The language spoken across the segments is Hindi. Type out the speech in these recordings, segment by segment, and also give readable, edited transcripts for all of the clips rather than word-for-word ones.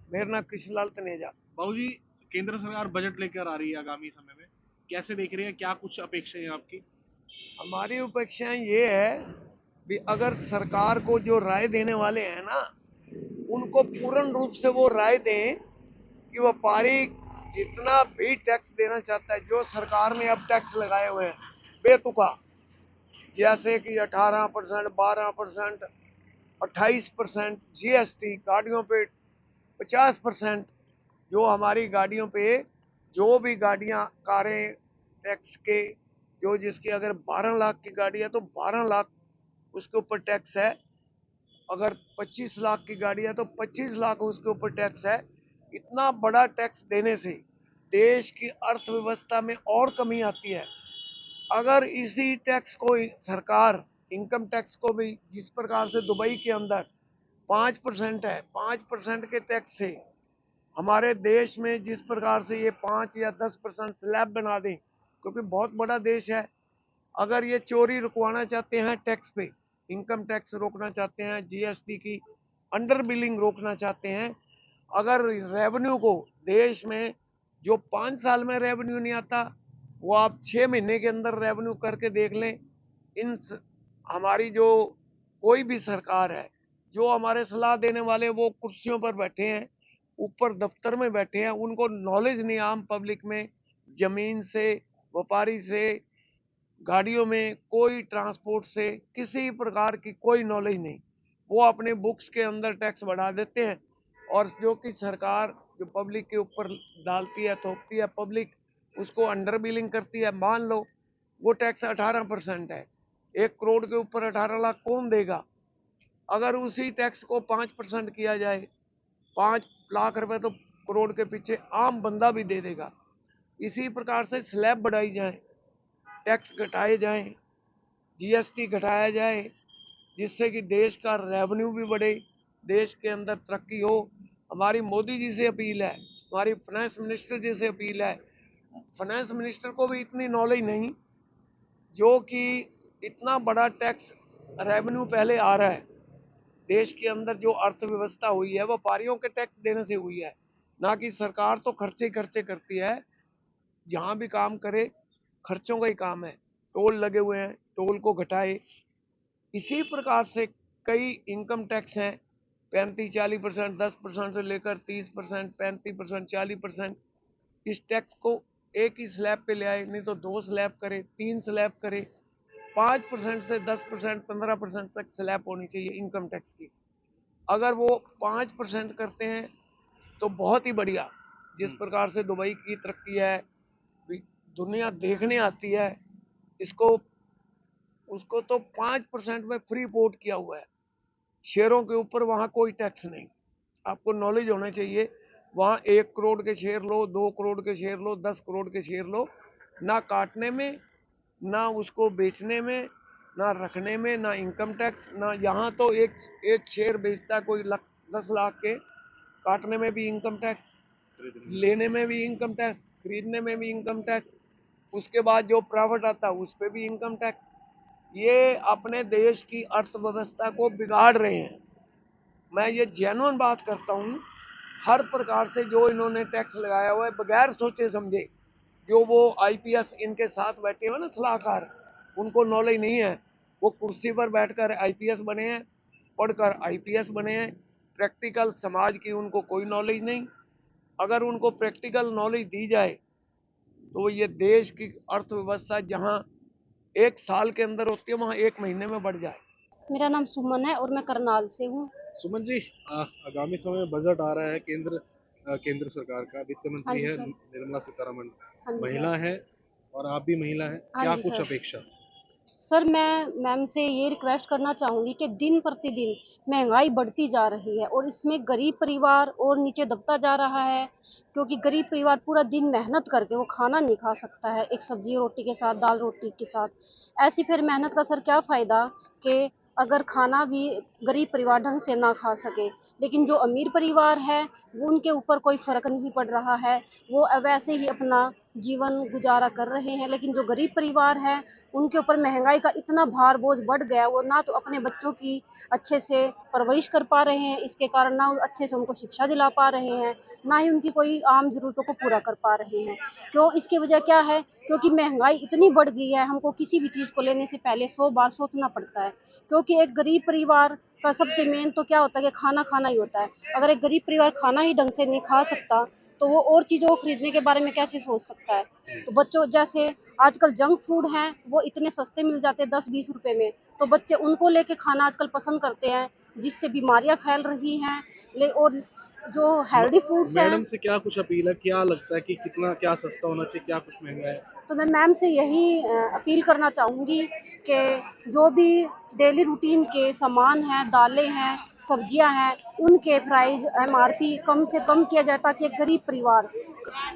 मेरा नाम कृष्णलाल तनेजा। बाबूजी, केंद्र सरकार बजट लेकर आ रही है आगामी समय में, कैसे देख रहे हैं, क्या कुछ अपेक्षाएं हैं आपकी? हमारी अपेक्षाएं ये है कि अगर सरकार को जो राय देने वाले हैं ना, उनको पूर्ण रूप से वो राय दें कि व्यापारी जितना भी टैक्स देना चाहता है, जो सरकार ने अब टैक्स लगाए हुए हैं बेतुका, जैसे कि 18%, 12%, 28% जीएसटी, गाड़ियों पे 50%, जो हमारी गाड़ियों पे जो भी गाड़ियां कारें टैक्स के, जो जिसकी अगर 12 लाख की गाड़ी है तो 12 लाख उसके ऊपर टैक्स है। अगर 25 लाख की गाड़ी है तो 25 लाख उसके ऊपर टैक्स है। इतना बड़ा टैक्स देने से देश की अर्थव्यवस्था में और कमी आती है। अगर इसी टैक्स को सरकार, इनकम टैक्स को भी जिस प्रकार से दुबई के अंदर 5% है, 5% के टैक्स से हमारे देश में जिस प्रकार से ये 5 या 10% स्लैब बना दें, क्योंकि बहुत बड़ा देश है। अगर ये चोरी रुकवाना चाहते हैं टैक्स पे, इनकम टैक्स रोकना चाहते हैं, जीएसटी की अंडर बिलिंग रोकना चाहते हैं, अगर रेवेन्यू को देश में जो 5 साल में रेवेन्यू नहीं आता, वो आप 6 महीने के अंदर रेवेन्यू करके देख लें। इन हमारी जो कोई भी सरकार है, जो हमारे सलाह देने वाले वो कुर्सियों पर बैठे हैं, ऊपर दफ्तर में बैठे हैं, उनको नॉलेज नहीं आम पब्लिक में, जमीन से, व्यापारी से, गाड़ियों में, कोई ट्रांसपोर्ट से किसी प्रकार की कोई नॉलेज नहीं। वो अपने बुक्स के अंदर टैक्स बढ़ा देते हैं, और जो कि सरकार जो पब्लिक के ऊपर डालती है, थोपती है, पब्लिक उसको अंडर बिलिंग करती है। मान लो वो टैक्स 18% है, 1 करोड़ के ऊपर 18 लाख कौन देगा? अगर उसी टैक्स को 5% किया जाए, 5 लाख रुपए तो करोड़ के पीछे आम बंदा भी दे देगा। इसी प्रकार से स्लैब बढ़ाई जाए, टैक्स घटाए जाएं, जीएसटी घटाया जाए, जिससे कि देश का रेवेन्यू भी बढ़े, देश के अंदर तरक्की हो। हमारी मोदी जी से अपील है, हमारी फाइनेंस मिनिस्टर जी से अपील है। फाइनेंस मिनिस्टर को भी इतनी नॉलेज नहीं, जो कि इतना बड़ा टैक्स रेवेन्यू पहले आ रहा है देश के अंदर, जो अर्थव्यवस्था हुई है व्यापारियों के टैक्स देने से हुई है, ना कि सरकार तो खर्चे खर्चे करती है। जहां भी काम करे खर्चों का ही काम है। टोल लगे हुए हैं, टोल को घटाए। इसी प्रकार से कई इनकम टैक्स हैं, 35-40%, 10% से लेकर 30%, 35%, 40%। इस टैक्स को एक ही स्लैब पे ले आए, नहीं तो 2 स्लैब करे, 3 स्लैब करे। 5% से 10%, 15% तक स्लैब होनी चाहिए इनकम टैक्स की। अगर वो 5% करते हैं तो बहुत ही बढ़िया। जिस प्रकार से दुबई की तरक्की है, दुनिया देखने आती है इसको, उसको तो 5% में फ्री पोर्ट किया हुआ है। शेयरों के ऊपर वहाँ कोई टैक्स नहीं। आपको नॉलेज होना चाहिए, वहाँ 1 करोड़ के शेयर लो, 2 करोड़ के शेयर लो, 10 करोड़ के शेयर लो, ना काटने में, ना उसको बेचने में, ना रखने में, ना इनकम टैक्स। ना यहाँ तो एक एक शेयर बेचता है कोई 10 लाख के, काटने में भी इनकम टैक्स, लेने में भी इनकम टैक्स, खरीदने में भी इनकम टैक्स, उसके बाद जो प्रॉफिट आता है उस पर भी इनकम टैक्स। ये अपने देश की अर्थव्यवस्था को बिगाड़ रहे हैं। मैं ये जेन्युइन बात करता हूँ। हर प्रकार से जो इन्होंने टैक्स लगाया हुआ है बगैर सोचे समझे, जो वो आईपीएस इनके साथ बैठे हुए ना सलाहकार, उनको नॉलेज नहीं है। वो कुर्सी पर बैठकर आईपीएस बने हैं, पढ़कर आईपीएस बने हैं। प्रैक्टिकल समाज की उनको कोई नॉलेज नहीं। अगर उनको प्रैक्टिकल नॉलेज दी जाए तो ये देश की अर्थव्यवस्था जहाँ 1 साल के अंदर होती है, वहाँ 1 महीने में बढ़ जाए। मेरा नाम सुमन है और मैं करनाल से हूँ। सुमन जी, आगामी समय में बजट आ रहा है, केंद्र सरकार का, वित्त हाँ मंत्री जी है सर। निर्मला सीतारमण, हाँ जी महिला सर। है और आप भी महिला हैं, हाँ क्या जी कुछ सर। अपेक्षा? सर मैं मैम से ये रिक्वेस्ट करना चाहूँगी कि दिन प्रतिदिन महंगाई बढ़ती जा रही है और इसमें गरीब परिवार और नीचे दबता जा रहा है, क्योंकि गरीब परिवार पूरा दिन मेहनत करके वो खाना नहीं खा सकता है एक सब्जी रोटी के साथ, दाल रोटी के साथ। ऐसी फिर मेहनत का सर क्या फ़ायदा कि अगर खाना भी गरीब परिवार ढंग से ना खा सके, लेकिन जो अमीर परिवार है वो उनके ऊपर कोई फ़र्क नहीं पड़ रहा है, वो वैसे ही अपना जीवन गुजारा कर रहे हैं। लेकिन जो गरीब परिवार है उनके ऊपर महंगाई का इतना भार बोझ बढ़ गया है, वो ना तो अपने बच्चों की अच्छे से परवरिश कर पा रहे हैं, इसके कारण ना अच्छे से उनको शिक्षा दिला पा रहे हैं, ना ही उनकी कोई आम ज़रूरतों को पूरा कर पा रहे हैं। क्यों? इसकी वजह क्या है? क्योंकि महंगाई इतनी बढ़ गई है, हमको किसी भी चीज़ को लेने से पहले 100 बार सोचना पड़ता है। क्योंकि एक गरीब परिवार का सबसे मेन तो क्या होता है कि खाना खाना ही होता है। अगर एक गरीब परिवार खाना ही ढंग से नहीं खा सकता, तो वो और चीज़ों को खरीदने के बारे में कैसे सोच सकता है? तो बच्चों जैसे आजकल जंक फूड हैं, वो इतने सस्ते मिल जाते हैं 10-20 रुपए में, तो बच्चे उनको लेके खाना आजकल पसंद करते हैं, जिससे बीमारियाँ फैल रही हैं। और जो हेल्दी फूड्स मैडम हैं, से क्या कुछ अपील है, क्या लगता है कि कितना क्या सस्ता होना चाहिए, क्या कुछ महंगा है? तो मैं मैम से यही अपील करना चाहूँगी कि जो भी डेली रूटीन के सामान हैं, दालें हैं, सब्जियां हैं, उनके प्राइस एमआरपी कम से कम किया जाए, ताकि एक गरीब परिवार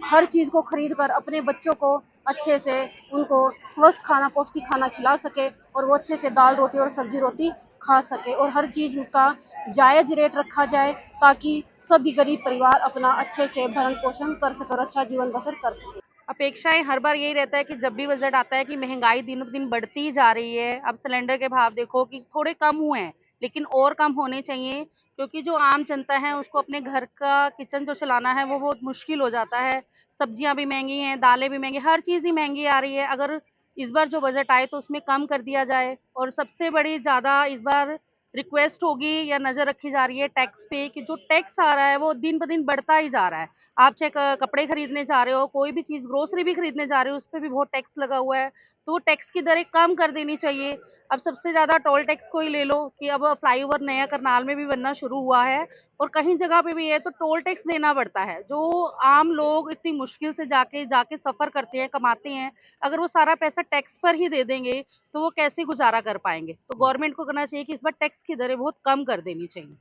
हर चीज़ को खरीद कर अपने बच्चों को अच्छे से उनको स्वस्थ खाना, पौष्टिक खाना खिला सके, और वो अच्छे से दाल रोटी और सब्जी रोटी खा सके, और हर चीज़ का जायज़ रेट रखा जाए, ताकि सभी गरीब परिवार अपना अच्छे से भरण पोषण कर सके और अच्छा जीवन बसर कर सके। अपेक्षाएँ हर बार यही रहता है कि जब भी बजट आता है कि महँगाई दिन-ब-दिन बढ़ती ही जा रही है। अब सिलेंडर के भाव देखो कि थोड़े कम हुए हैं, लेकिन और कम होने चाहिए, क्योंकि जो आम जनता है उसको अपने घर का किचन जो चलाना है वो बहुत मुश्किल हो जाता है। सब्जियाँ भी महँगी हैं, दालें भी महँगी, हर चीज़ ही महँगी आ रही है। अगर इस बार जो बजट आए तो उसमें कम कर दिया जाए, और सबसे बड़ी ज़्यादा इस बार रिक्वेस्ट होगी या नज़र रखी जा रही है टैक्स पे, कि जो टैक्स आ रहा है वो दिन-ब-दिन बढ़ता ही जा रहा है। आप चाहे कपड़े खरीदने जा रहे हो, कोई भी चीज़ ग्रोसरी भी खरीदने जा रहे हो, उसपे भी बहुत टैक्स लगा हुआ है, तो टैक्स की दरें कम कर देनी चाहिए। अब सबसे ज़्यादा टोल टैक्स को ही ले लो कि अब फ्लाईओवर नया करनाल में भी बनना शुरू हुआ है, और कहीं जगह पे भी है तो टोल टैक्स देना पड़ता है। जो आम लोग इतनी मुश्किल से जाके जाके सफ़र करते हैं, कमाते हैं, अगर वो सारा पैसा टैक्स पर ही दे देंगे, तो वो कैसे गुज़ारा कर पाएँगे? तो गवर्नमेंट को करना चाहिए कि इस बार टैक्स की दरें बहुत कम कर देनी चाहिए।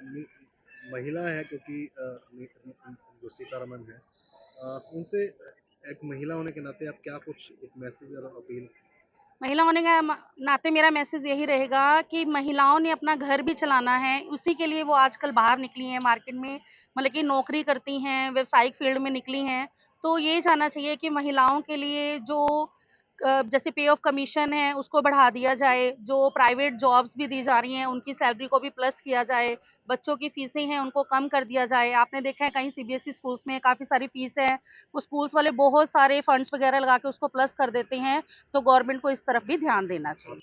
मी- महिला है क्योंकि जो सीतारमन है, उनसे एक महिला होने के नाते आप क्या कुछ एक मैसेज और अपील? महिला होने का नाते मेरा मैसेज यही रहेगा कि महिलाओं ने अपना घर भी चलाना है, उसी के लिए वो आजकल बाहर निकली हैं मार्केट में, मतलब कि नौकरी करती हैं, व्यावसायिक फील्ड में निकली हैं। तो ये जानना चाहिए कि महिलाओं के लिए जो जैसे पे ऑफ कमीशन है उसको बढ़ा दिया जाए, जो प्राइवेट जॉब्स भी दी जा रही हैं उनकी सैलरी को भी प्लस किया जाए, बच्चों की फीसें हैं उनको कम कर दिया जाए। आपने देखा है कहीं सीबीएसई स्कूल्स में काफ़ी सारी फीस है, वो स्कूल्स वाले बहुत सारे फंड्स वगैरह लगा के उसको प्लस कर देते हैं, तो गवर्नमेंट को इस तरफ भी ध्यान देना चाहिए।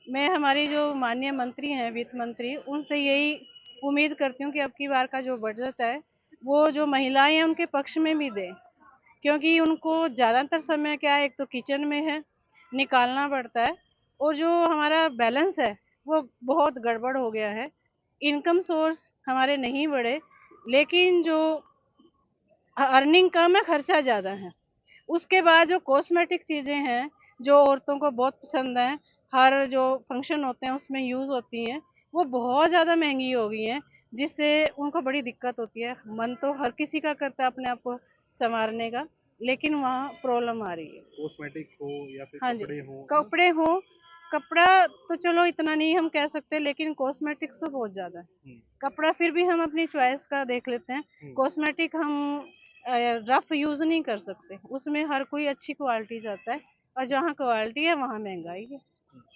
मैं हमारी जो माननीय मंत्री हैं, वित्त मंत्री, उनसे यही उम्मीद करती हूँ कि अब की बार का जो बजट है, वो जो महिलाएं हैं उनके पक्ष में भी दें, क्योंकि उनको ज़्यादातर समय क्या है, एक तो किचन में है, निकालना पड़ता है, और जो हमारा बैलेंस है वो बहुत गड़बड़ हो गया है। इनकम सोर्स हमारे नहीं बढ़े, लेकिन जो अर्निंग कम है, खर्चा ज़्यादा है। उसके बाद जो कॉस्मेटिक चीज़ें हैं, जो औरतों को बहुत पसंद हैं, हर जो फंक्शन होते हैं उसमें यूज़ होती हैं, वो बहुत ज़्यादा महँगी हो गई हैं, जिससे उनको बड़ी दिक्कत होती है। मन तो हर किसी का करता है अपने आप को सँवारने का, लेकिन वहाँ प्रॉब्लम आ रही है। कॉस्मेटिक हो या फिर हाँ जी, कपड़े हो, है ना? कपड़े हों, कपड़ा तो चलो इतना नहीं हम कह सकते, लेकिन कॉस्मेटिक्स तो बहुत ज़्यादा है। हम्म, कपड़ा फिर भी हम अपनी चॉइस का देख लेते हैं, हम्म, कॉस्मेटिक हम रफ यूज़ नहीं कर सकते, उसमें हर कोई अच्छी क्वालिटी चाहता है, और जहाँ क्वालिटी है वहाँ महंगाई है,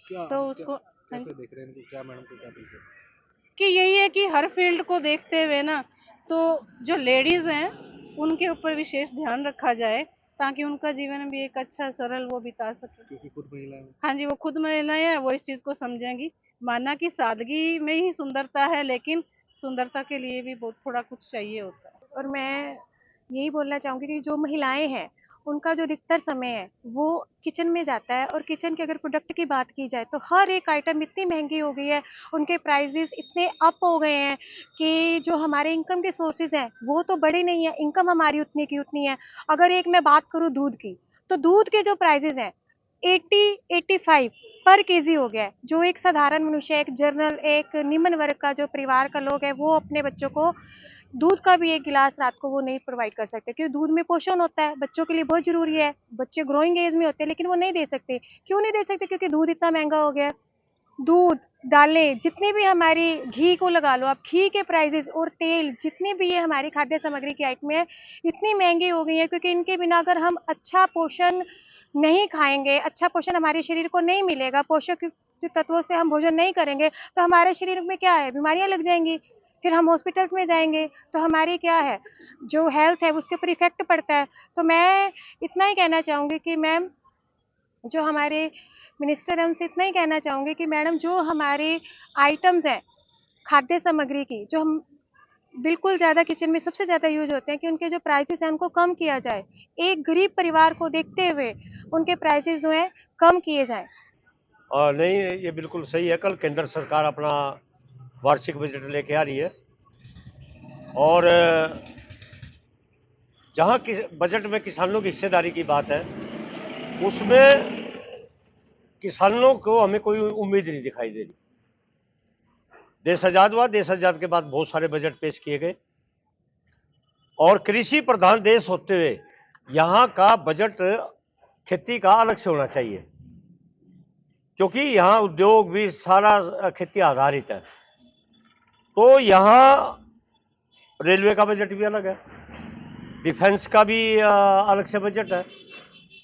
क्या तो क्या उसको हाँ जी, कैसे देख रहे हैं इनको, क्या मैडम को क्या देख रहे हैं? कि यही है कि हर फील्ड को देखते हुए ना, तो जो लेडीज़ हैं उनके ऊपर विशेष ध्यान रखा जाए, ताकि उनका जीवन भी एक अच्छा सरल वो बिता सके। क्योंकि खुद महिला है। हाँ जी, वो खुद महिलाएँ हैं, वो इस चीज़ को समझेंगी। माना कि सादगी में ही सुंदरता है, लेकिन सुंदरता के लिए भी बहुत थोड़ा कुछ चाहिए होता है। और मैं यही बोलना चाहूँगी कि जो महिलाएँ हैं, उनका जो अधिकतर समय है, वो किचन में जाता है, और किचन के अगर प्रोडक्ट की बात की जाए, तो हर एक आइटम इतनी महँगी हो गई है, उनके प्राइसेज़ इतने अप हो गए हैं कि जो हमारे इनकम के सोर्सेज़ हैं, वो तो बढ़े नहीं हैं, इनकम हमारी उतनी की उतनी है। अगर एक मैं बात करूँ दूध की, तो दूध के जो प्राइसेज़ हैं, 80-85 पर केजी हो गया है। जो एक साधारण मनुष्य, एक जनरल, एक निम्न वर्ग का जो परिवार का लोग है, वो अपने बच्चों को दूध का भी एक गिलास रात को वो नहीं प्रोवाइड कर सकते, क्योंकि दूध में पोषण होता है, बच्चों के लिए बहुत ज़रूरी है। बच्चे ग्रोइंग एज में होते हैं, लेकिन वो नहीं दे सकते। क्यों नहीं दे सकते? क्योंकि दूध इतना महँगा हो गया है। दूध, दालें, जितनी भी हमारी घी को लगा लो आप, घी के प्राइजेस और तेल, जितनी भी ये हमारी खाद्य सामग्री की आइटमें हैं, इतनी महंगी हो गई है क्योंकि इनके बिना अगर हम अच्छा पोषण नहीं खाएंगे, अच्छा पोषण हमारे शरीर को नहीं मिलेगा, पोषक युक्त तत्वों से हम भोजन नहीं करेंगे, तो हमारे शरीर में क्या है, बीमारियां लग जाएंगी। फिर हम हॉस्पिटल्स में जाएंगे तो हमारी क्या है, जो हेल्थ है उसके ऊपर इफेक्ट पड़ता है। तो मैं इतना ही कहना चाहूँगी कि मैम, जो हमारे मिनिस्टर हैं उनसे इतना ही कहना चाहूँगी कि मैडम, जो हमारे आइटम्स हैं खाद्य सामग्री की, जो हम बिल्कुल ज़्यादा किचन में सबसे ज़्यादा यूज होते हैं, कि उनके जो प्राइसेस हैं उनको कम किया जाए। एक गरीब परिवार को देखते हुए उनके प्राइसेस जो हैं कम किए जाएं। नहीं, ये बिल्कुल सही है। कल केंद्र सरकार अपना वार्षिक बजट लेके आ रही है और जहाँ बजट में किसानों की हिस्सेदारी की बात है, उसमें किसानों को हमें कोई उम्मीद नहीं दिखाई दे रही। देश आजाद हुआ, देश आजाद के बाद बहुत सारे बजट पेश किए गए और कृषि प्रधान देश होते हुए यहाँ का बजट खेती का अलग से होना चाहिए, क्योंकि यहाँ उद्योग भी सारा खेती आधारित है। तो यहाँ रेलवे का बजट भी अलग है, डिफेंस का भी अलग से बजट है।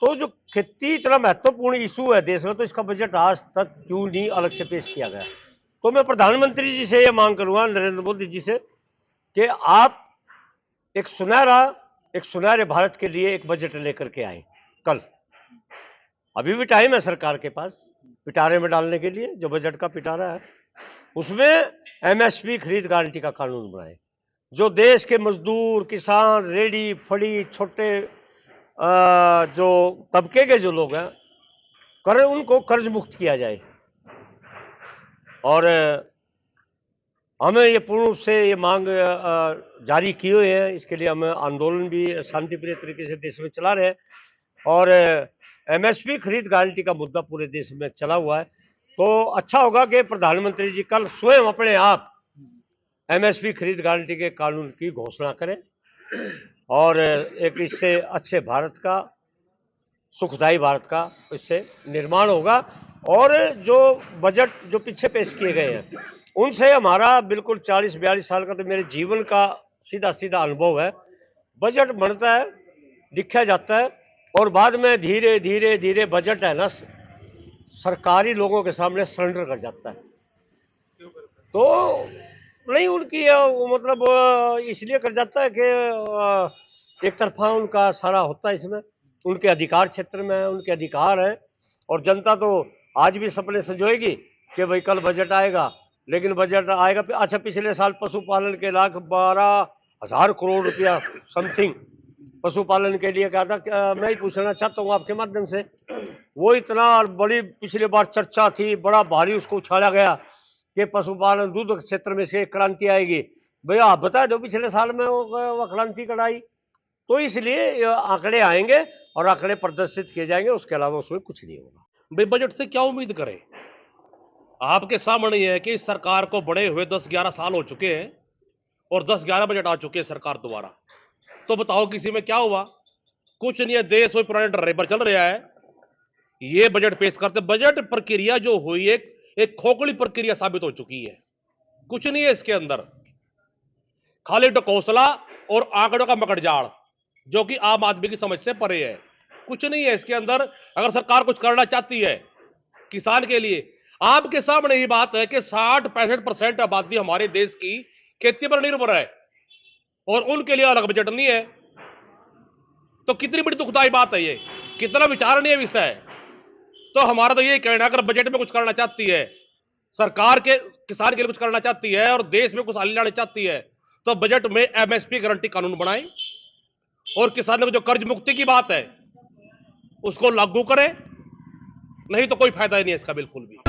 तो जो खेती इतना महत्वपूर्ण इशू है देश में, तो इसका बजट आज तक क्यों नहीं अलग से पेश किया गया। तो मैं प्रधानमंत्री जी से ये मांग करूंगा, नरेंद्र मोदी जी से, कि आप एक सुनहरे भारत के लिए एक बजट लेकर के आए कल। अभी भी टाइम है सरकार के पास पिटारे में डालने के लिए। जो बजट का पिटारा है उसमें एमएसपी खरीद गारंटी का कानून बनाए, जो देश के मजदूर, किसान, रेडी फड़ी, छोटे जो तबके के जो लोग हैं उनको कर्ज मुक्त किया जाए। और हमें ये पूर्ण रूप से ये मांग जारी किए हुए हैं। इसके लिए हम आंदोलन भी शांतिप्रिय तरीके से देश में चला रहे हैं और एमएसपी खरीद गारंटी का मुद्दा पूरे देश में चला हुआ है। तो अच्छा होगा कि प्रधानमंत्री जी कल स्वयं अपने आप एमएसपी खरीद गारंटी के कानून की घोषणा करें और एक इससे अच्छे भारत का, सुखदायी भारत का इससे निर्माण होगा। और जो बजट जो पीछे पेश किए गए हैं उनसे हमारा बिल्कुल 40-42 साल का तो मेरे जीवन का सीधा सीधा अनुभव है। बजट बनता है, लिखा जाता है और बाद में धीरे धीरे धीरे बजट है ना सरकारी लोगों के सामने सरेंडर कर जाता है। तो नहीं, उनकी मतलब इसलिए कर जाता है कि एक तरफा उनका सारा होता है, इसमें उनके अधिकार क्षेत्र में उनके अधिकार है। और जनता तो आज भी सपने संजोएगी कि भाई कल बजट आएगा, लेकिन बजट आएगा। अच्छा, पिछले साल पशुपालन के 12,000 करोड़ रुपया समथिंग पशुपालन के लिए कहा था। मैं ही पूछना चाहता हूँ आपके माध्यम से, वो इतना बड़ी पिछले बार चर्चा थी, बड़ा भारी उसको उछाला गया कि पशुपालन दूध क्षेत्र में से क्रांति आएगी। भैया आप बता दो पिछले साल में वो क्रांति कराई। तो इसलिए आंकड़े आएंगे और आंकड़े प्रदर्शित किए जाएंगे, उसके अलावा उसमें कुछ नहीं होगा। भाई बजट से क्या उम्मीद करें? आपके सामने है कि इस सरकार को बड़े हुए 10-11 साल हो चुके हैं और 10-11 बजट आ चुके हैं सरकार द्वारा। तो बताओ किसी में क्या हुआ? कुछ नहीं है, देश वही पुराने डर्रे पर चल रहा है। ये बजट पेश करते, बजट प्रक्रिया जो हुई एक खोखली प्रक्रिया साबित हो चुकी है। कुछ नहीं है इसके अंदर, खाली ढकोसला और आंकड़ों का मकड़जाल, जो कि आम आदमी की समझ से परे है। कुछ नहीं है इसके अंदर। अगर सरकार कुछ करना चाहती है किसान के लिए, आपके सामने ही बात है कि 60-65% आबादी हमारे देश की खेती पर निर्भर है और उनके लिए अलग बजट नहीं है। तो कितनी बड़ी दुखदाई बात है ये, कितना विचारणीय विषय है। तो हमारा तो यही कहना है, अगर बजट में कुछ करना चाहती है सरकार, के किसान के लिए कुछ करना चाहती है और देश में कुछ लाना चाहती है, तो बजट में एमएसपी गारंटी कानून बनाए और किसानों को जो कर्ज मुक्ति की बात है उसको लागू करें। नहीं तो कोई फायदा ही नहीं है इसका बिल्कुल भी।